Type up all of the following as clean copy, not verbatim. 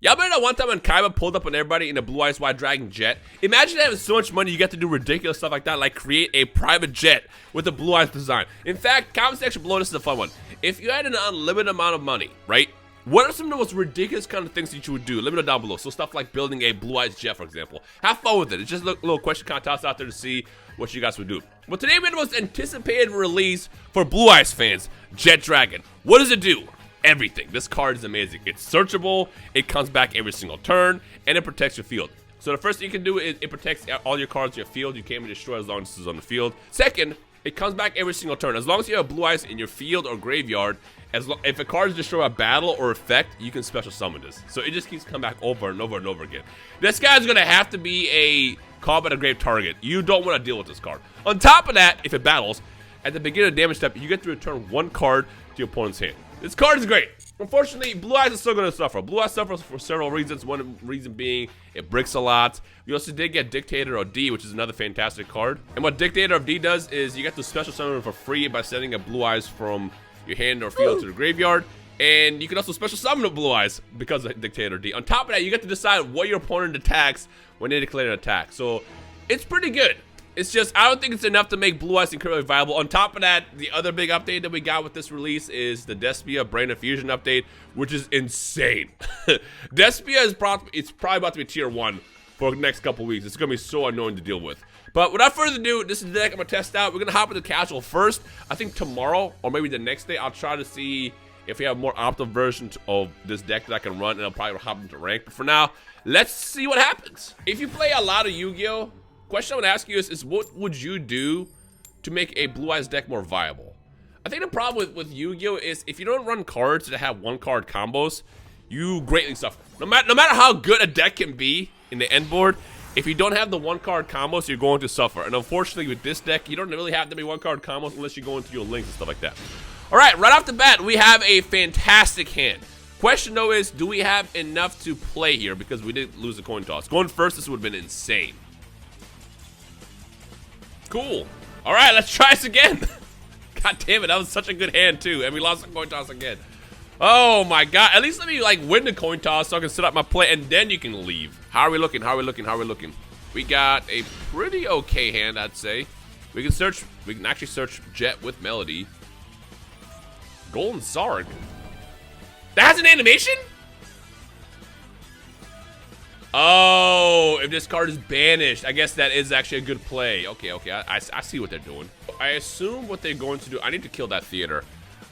Y'all remember that one time when Kaiba pulled up on everybody in a Blue Eyes White Dragon jet? Imagine having so much money you get to do ridiculous stuff like that, like create a private jet with a Blue Eyes design. In fact, comment section below, this is a fun one. If you had an unlimited amount of money, right? What are some of the most ridiculous kind of things that you would do? Let me know down below. So stuff like building a Blue Eyes jet, for example. Have fun with it. It's just a little question contest out there to see what you guys would do. But today we had the most anticipated release for Blue Eyes fans, Jet Dragon. What does it do? Everything. This card is amazing. It's searchable, it comes back every single turn, and it protects your field. So the first thing you can do is it protects all your cards in your field. You can't even destroy as long as this is on the field. Second, it comes back every single turn. As long as you have Blue Eyes in your field or graveyard, if a card is destroyed by battle or effect, you can special summon this. So it just keeps coming back over and over and over again. This guy's going to have to be a combat of grave target. You don't want to deal with this card. On top of that, if it battles, at the beginning of the damage step, you get to return one card to your opponent's hand. This card is great. Unfortunately, Blue Eyes is still going to suffer. Blue Eyes suffers for several reasons. One reason being it bricks a lot. We also did get Dictator of D, which is another fantastic card. And what Dictator of D does is you get to special summon for free by sending a Blue Eyes from your hand or field to the graveyard. And you can also special summon a Blue Eyes because of Dictator D. On top of that, you get to decide what your opponent attacks when they declare an attack. So it's pretty good. It's just, I don't think it's enough to make Blue Eyes incredibly viable. On top of that, the other big update that we got with this release is the Despia Brain Infusion update, which is insane. Despia is probably about to be tier 1 for the next couple weeks. It's going to be so annoying to deal with. But without further ado, this is the deck I'm going to test out. We're going to hop into casual first. I think tomorrow, or maybe the next day, I'll try to see if we have a more optimal version of this deck that I can run, and I'll probably hop into rank. But for now, let's see what happens. If you play a lot of Yu-Gi-Oh!, question I would ask you is what would you do to make a Blue Eyes deck more viable? I think the problem with Yu-Gi-Oh! Is if you don't run cards that have one card combos, you greatly suffer. No matter how good a deck can be in the end board, if you don't have the one card combos, you're going to suffer. And unfortunately with this deck, you don't really have that many one card combos unless you go into your links and stuff like that. Alright, right off the bat, we have a fantastic hand. Question though is, do we have enough to play here? Because we did lose the coin toss. Going first, this would have been insane. Cool. All right, let's try this again. God damn it, that was such a good hand too, and we lost the coin toss again. Oh my god, at least let me like win the coin toss so I can set up my play, and then you can leave. How are we looking? How are we looking? How are we looking? We got a pretty okay hand, I'd say. We can actually search Jet with Melody. Golden Zarg. That has an animation? Oh, if this card is banished, I guess that is actually a good play. Okay, I see what they're doing. I assume what they're going to do, I need to kill that theater.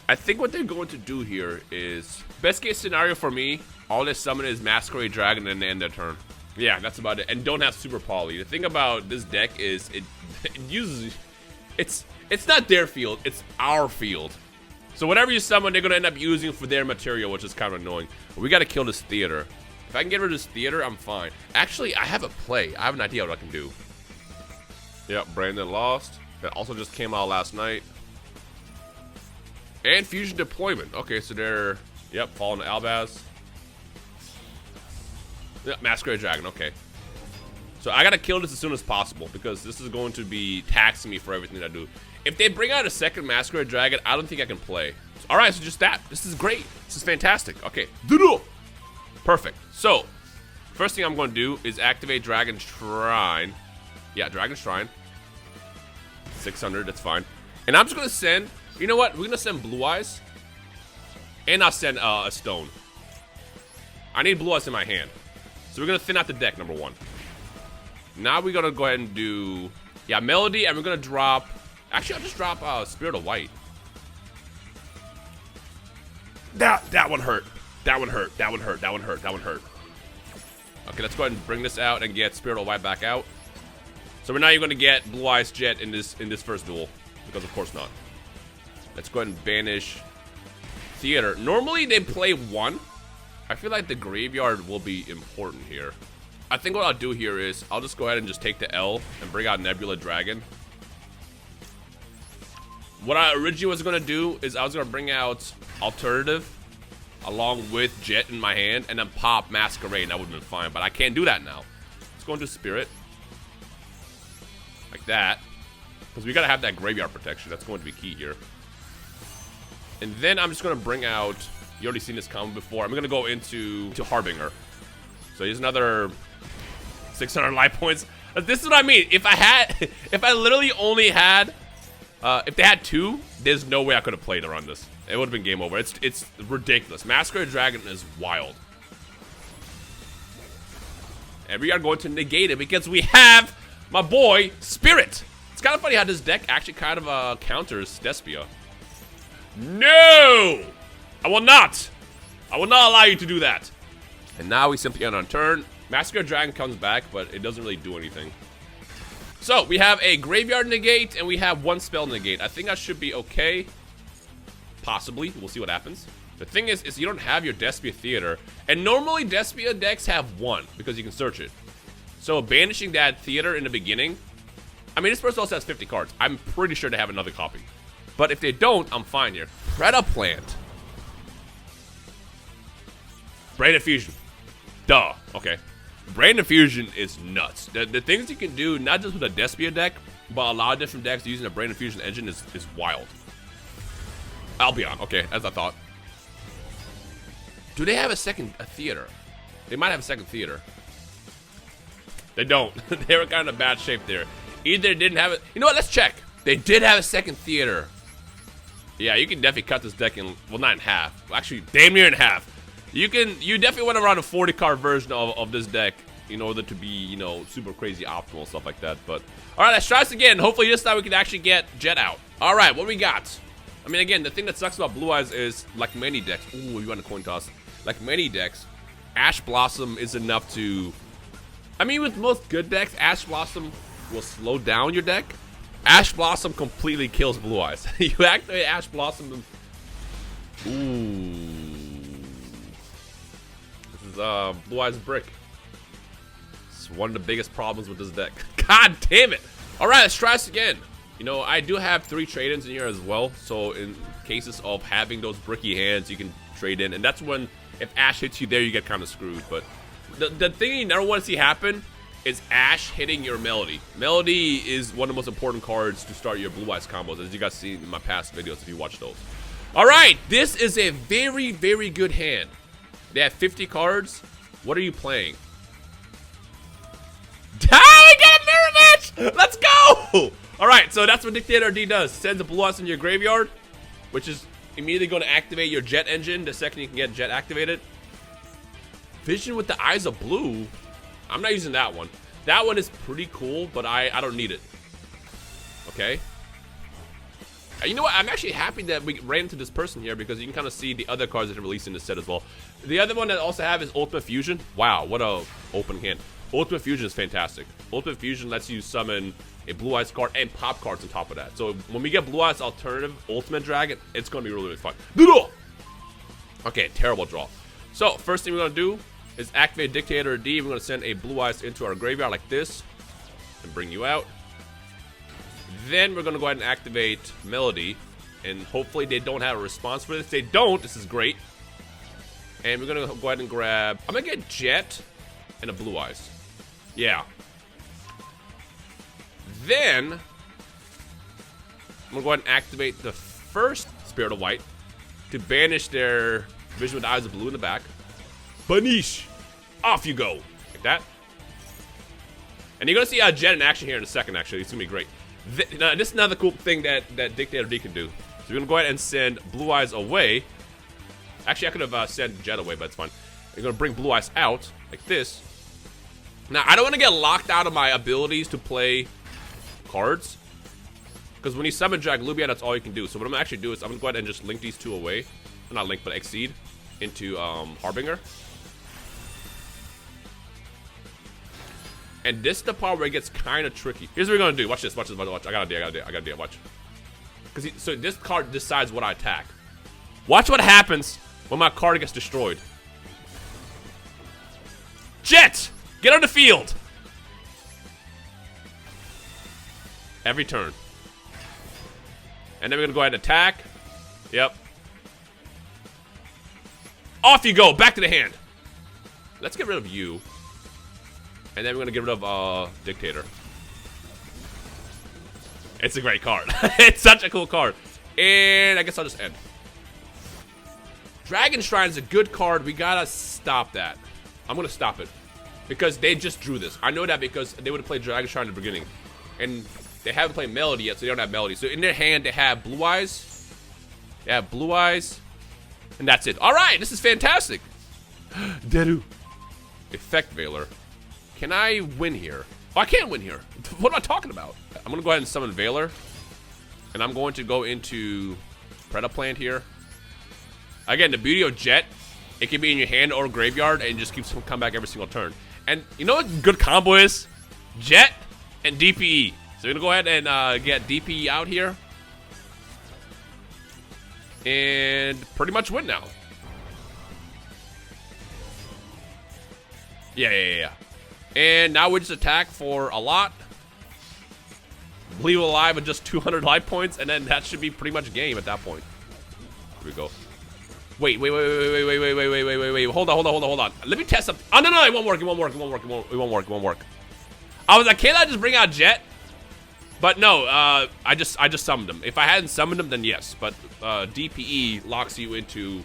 I think what they're going to do here is, best case scenario for me, all they summon is Masquerade Dragon and they end their turn. Yeah, that's about it. And don't have Super Poly. The thing about this deck is it uses, it's not their field, it's our field. So whatever you summon, they're going to end up using for their material, which is kind of annoying. But we got to kill this theater. If I can get rid of this theater, I'm fine. Actually, I have a play. I have an idea what I can do. Yep, Brandon lost. That also just came out last night. And Fusion Deployment. Okay, so they're... Yep, Fallen Albaz. Yep, Masquerade Dragon, okay. So I gotta kill this as soon as possible because this is going to be taxing me for everything I do. If they bring out a second Masquerade Dragon, I don't think I can play. Alright, so just that. This is great. This is fantastic. Okay. Perfect. So, first thing I'm going to do is activate Dragon Shrine. Yeah, Dragon Shrine. 600, that's fine. And I'm just going to send, you know what? We're going to send Blue Eyes. And I'll send a Stone. I need Blue Eyes in my hand. So we're going to thin out the deck, number one. Now we're going to go ahead and do, yeah, Melody, and we're going to drop, actually I'll just drop Spirit of White. That one hurt. That one hurt. That one hurt. That one hurt. That one hurt. Okay, let's go ahead and bring this out and get Spirit of White back out. So we're not even going to get Blue Eyes Jet in this first duel, because of course not. Let's go ahead and banish Theater. Normally they play one. I feel like the graveyard will be important here. I think what I'll do here is I'll just go ahead and just take the L and bring out Nebula Dragon. What I originally was going to do is I was going to bring out Alternative along with Jet in my hand, and then pop Masquerade, and that would have been fine, but I can't do that now. Let's go into Spirit. Like that. Because we gotta have that graveyard protection. That's going to be key here. And then I'm just gonna bring out, you already seen this combo before, I'm gonna go into Harbinger. So here's another 600 life points. This is what I mean. If I literally only had, if they had 2, there's no way I could have played around this. It would have been game over. It's ridiculous. Masquerade Dragon is wild. And we are going to negate it because we have my boy Spirit. It's kind of funny how this deck actually kind of counters Despia. No! I will not! I will not allow you to do that. And now we simply end on turn. Masquerade Dragon comes back, but it doesn't really do anything. So, we have a Graveyard Negate, and we have 1 Spell Negate. I think that should be okay. Possibly. We'll see what happens. The thing is you don't have your Despia Theater. And normally, Despia decks have 1, because you can search it. So, banishing that Theater in the beginning... I mean, this person also has 50 cards. I'm pretty sure they have another copy. But if they don't, I'm fine here. Predaplant. Brain Infusion. Duh. Okay. Brain Infusion is nuts. The things you can do, not just with a Despia deck, but a lot of different decks using a Brain Infusion engine is wild. Albion. Okay, as I thought. Do they have a theater? They might have a second theater. They don't. They were kind of bad shape there. Either they didn't have it. You know what? Let's check. They did have a second theater. Yeah, you can definitely cut this deck in, well, not in half. Actually, damn near in half. You definitely want to run a 40-card version of this deck in order to be, you know, super crazy optimal, stuff like that. But, all right, let's try this again. Hopefully this time we can actually get Jet out. All right, what do we got? I mean, again, the thing that sucks about Blue Eyes is, like many decks, ooh, you want a coin toss. Like many decks, Ash Blossom is enough to, I mean, with most good decks, Ash Blossom will slow down your deck. Ash Blossom completely kills Blue Eyes. You activate Ash Blossom. Ooh. This is Blue Eyes Brick. It's one of the biggest problems with this deck. God damn it. All right, let's try this again. You know, I do have 3 trade-ins in here as well. So in cases of having those bricky hands, you can trade in. And that's when, if Ash hits you there, you get kind of screwed. But the thing you never want to see happen is Ash hitting your Melody. Melody is one of the most important cards to start your Blue Eyes combos, as you guys see in my past videos if you watch those. All right, this is a very, very good hand. They have 50 cards. What are you playing? We got a mirror match! Let's go! All right, so that's what Dictator of D does. Sends a Blue Eyes in your graveyard, which is immediately going to activate your Jet engine the second you can get Jet activated. Vision with the Eyes of Blue. I'm not using that one. That one is pretty cool, but I don't need it. Okay. You know what? I'm actually happy that we ran into this person here because you can kind of see the other cards that are released in this set as well. The other one that I also have is Ultimate Fusion. Wow, what a open hand. Ultimate Fusion is fantastic. Ultimate Fusion lets you summon a Blue Eyes card and pop cards on top of that. So when we get Blue Eyes Alternative Ultimate Dragon, it's going to be really, really fun. Okay, terrible draw. So first thing we're going to do is activate Dictator of D. We're going to send a Blue Eyes into our graveyard like this and bring you out. Then we're going to go ahead and activate Melody, and hopefully they don't have a response for this. If they don't, this is great. And we're going to go ahead and grab, I'm going to get Jet and a Blue Eyes. Yeah. Then I'm going to go ahead and activate the first Spirit of White to banish their Vision with the Eyes of Blue in the back. Banish! Off you go. Like that. And you're going to see Jet in action here in a second, actually. It's going to be great. Now, this is another cool thing that Dictator D can do. So we're going to go ahead and send Blue Eyes away. Actually, I could have sent Jet away, but it's fine. We're going to bring Blue Eyes out, like this. Now, I don't want to get locked out of my abilities to play cards. Because when you summon Drag Lubia, that's all you can do. So what I'm going to actually do is I'm going to go ahead and just link these 2 away. Well, not link, but exceed into Harbinger. And this is the part where it gets kind of tricky. Here's what we're gonna do. Watch this. Watch this. Watch. I got an idea. Watch. So this card decides what I attack. Watch what happens when my card gets destroyed. Jet, get on the field. Every turn. And then we're gonna go ahead and attack. Yep. Off you go. Back to the hand. Let's get rid of you. And then we're going to get rid of Dictator. It's a great card. It's such a cool card. And I guess I'll just end. Dragon Shrine is a good card. We got to stop that. I'm going to stop it. because they just drew this. I know that because they would have played Dragon Shard in the beginning, and they haven't played Melody yet, so they don't have Melody. So in their hand, they have Blue Eyes. They have Blue Eyes, and that's it. All right, this is fantastic. Deru. Effect Veiler. Can I win here? Oh, I can't win here. What am I talking about? I'm gonna go ahead and summon Veiler, and I'm going to go into Predaplant here. Again, the beauty of Jet, it can be in your hand or graveyard, and it just keeps coming back every single turn. And you know what good combo is? Jet and DPE. So we're gonna go ahead and get DPE out here, and pretty much win now. Yeah. And now we just attack for a lot. Leave alive with just 200 life points, and then that should be pretty much game at that point. Here we go. Wait. Hold on. Let me test something. Oh, no, it won't work. It won't work. I was like, can't I just bring out Jet? But no, I just summoned him. If I hadn't summoned him, then yes. But DPE locks you into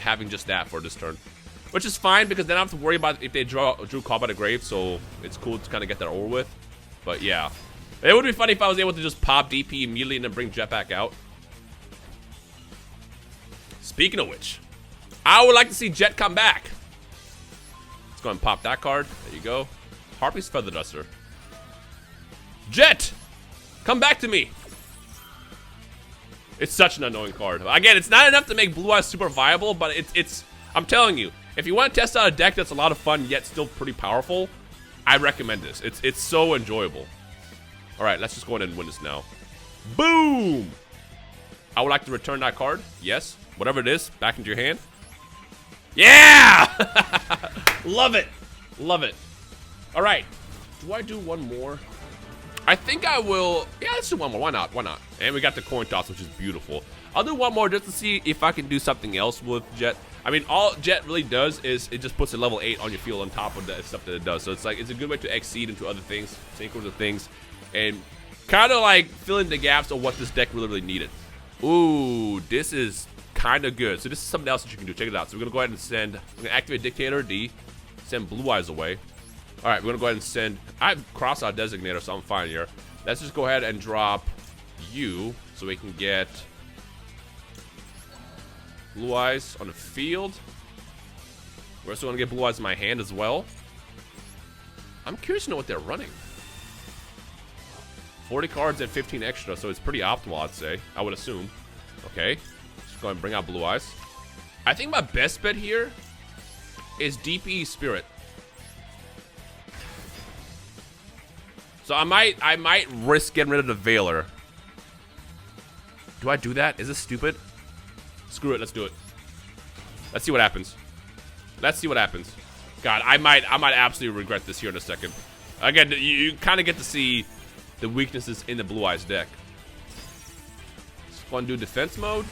having just that for this turn. Which is fine, because then I don't have to worry about if they drew Call by the Grave, so it's cool to kind of get that over with. But yeah. It would be funny if I was able to just pop DP immediately and then bring Jet back out. Speaking of which, I would like to see Jet come back. Let's go ahead and pop that card. There you go. Harpy's Feather Duster. Jet! Come back to me! It's such an annoying card. Again, it's not enough to make Blue Eyes super viable, but it's I'm telling you, if you want to test out a deck that's a lot of fun yet still pretty powerful, I recommend this. It's so enjoyable. Alright, let's just go ahead and win this now. Boom! I would like to return that card. Yes. Whatever it is, back into your hand. Yeah! Love it. Love it. Alright. Do I do one more? I think I will. Yeah, let's do one more. Why not? Why not? And we got the coin toss, which is beautiful. I'll do one more just to see if I can do something else with Jet. I mean, all Jet really does is it just puts a level 8 on your field on top of the stuff that it does. So it's like, it's a good way to exceed into other things, synchro to things, and kind of like fill in the gaps of what this deck really needed. Ooh, this is kind of good. So this is something else that you can do. Check it out. So we're gonna go ahead and send. I'm gonna activate Dictator of D, send Blue Eyes away. All right, we're gonna go ahead and send. I have cross out Designator, so I'm fine here. Let's just go ahead and drop you, so we can get Blue Eyes on the field. We're also gonna get Blue Eyes in my hand as well. I'm curious to know what they're running. 40 cards and 15 extra, so it's pretty optimal, I'd say. I would assume. Okay. Just go ahead and bring out Blue Eyes. I think my best bet here is DP Spirit. So I might risk getting rid of the Veiler. Do I do that? Is this stupid? Screw it, let's do it. Let's see what happens. Let's see what happens. God, I might absolutely regret this here in a second. Again, you kind of get to see the weaknesses in the Blue Eyes deck. Just go and do defense mode.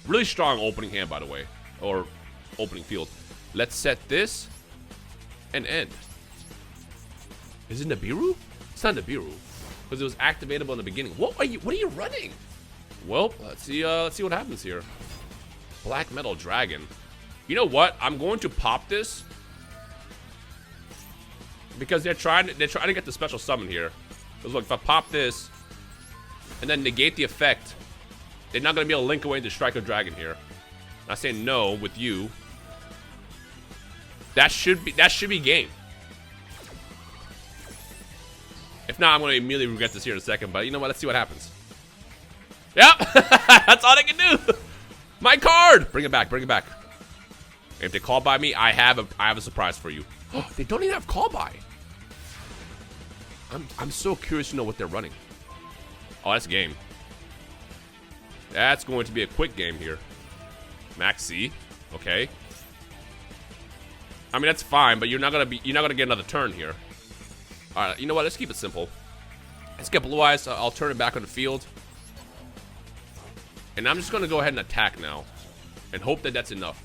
Really strong opening hand, by the way. Or opening field. Let's set this and end. Is it Nibiru? It's not Nibiru. Because it was activatable in the beginning. What are you running? Well, let's see what happens here. Black Metal Dragon. You know what? I'm going to pop this. Because they're trying to get the special summon here. Because look, if I pop this and then negate the effect, they're not gonna be able to link away into Striker Dragon here. I'm not saying no with you. That should be game. If not, I'm gonna immediately regret this here in a second, but you know what, let's see what happens. Yep, that's all they can do. My card! Bring it back, bring it back. If they call by me, I have a surprise for you. Oh, they don't even have call by. I'm so curious to know what they're running. Oh, that's a game. That's going to be a quick game here. Max C. Okay. I mean, that's fine, but you're not gonna get another turn here. All right, you know what? Let's keep it simple. Let's get Blue Eyes. I'll turn it back on the field, and I'm just gonna go ahead and attack now, and hope that that's enough.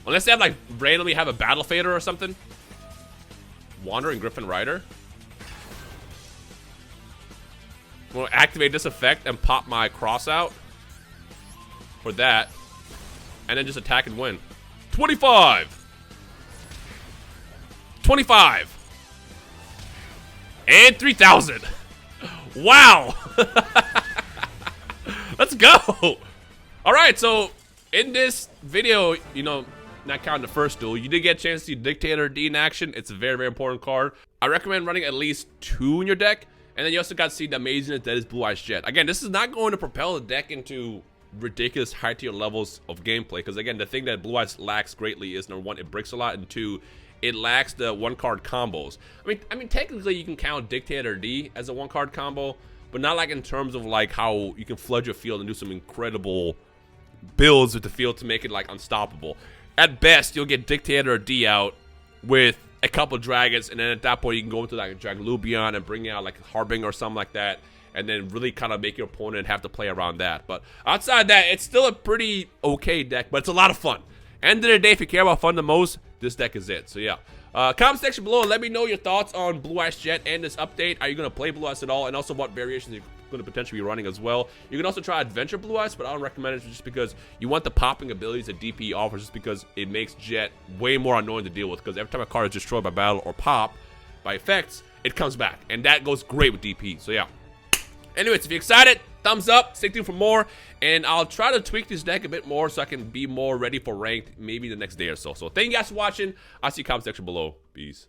Unless they have like randomly have a Battle Fader or something. Wandering Griffin Rider. I'm gonna activate this effect and pop my cross out for that, and then just attack and win. 25. 25. And 3,000. Wow. Let's go. All right, so in this video, you know, not counting the first duel, you did get a chance to see Dictator of D in action. It's a very, very important card. I recommend running at least 2 in your deck. And then you also got to see the amazingness that is Blue Eyes Jet. Again, this is not going to propel the deck into ridiculous high tier levels of gameplay. Because again, the thing that Blue Eyes lacks greatly is, number 1, it bricks a lot, and 2, it lacks the 1-card combos. I mean, technically you can count Dictator D as a 1-card combo, but not like in terms of like how you can flood your field and do some incredible builds with the field to make it like unstoppable. At best, you'll get Dictator of D out with a couple dragons, and then at that point you can go into like a Dragalubion and bring out like a Harbinger or something like that, and then really kind of make your opponent have to play around that. But outside that, it's still a pretty okay deck, but it's a lot of fun. End of the day, if you care about fun the most, this deck is it. So yeah, comment section below, let me know your thoughts on Blue Eyes Jet and this update. Are you going to play Blue Eyes at all, and also what variations you're going to potentially be running as well. You can also try Adventure Blue Eyes, but I don't recommend it just because you want the popping abilities that DP offers, just because it makes Jet way more annoying to deal with, because every time a card is destroyed by battle or pop by effects, it comes back, and that goes great with DP. So yeah, anyways, if you're excited, thumbs up, stay tuned for more, and I'll try to tweak this deck a bit more so I can be more ready for ranked maybe the next day or so. So thank you guys for watching. I'll see you in the comment section below. Peace.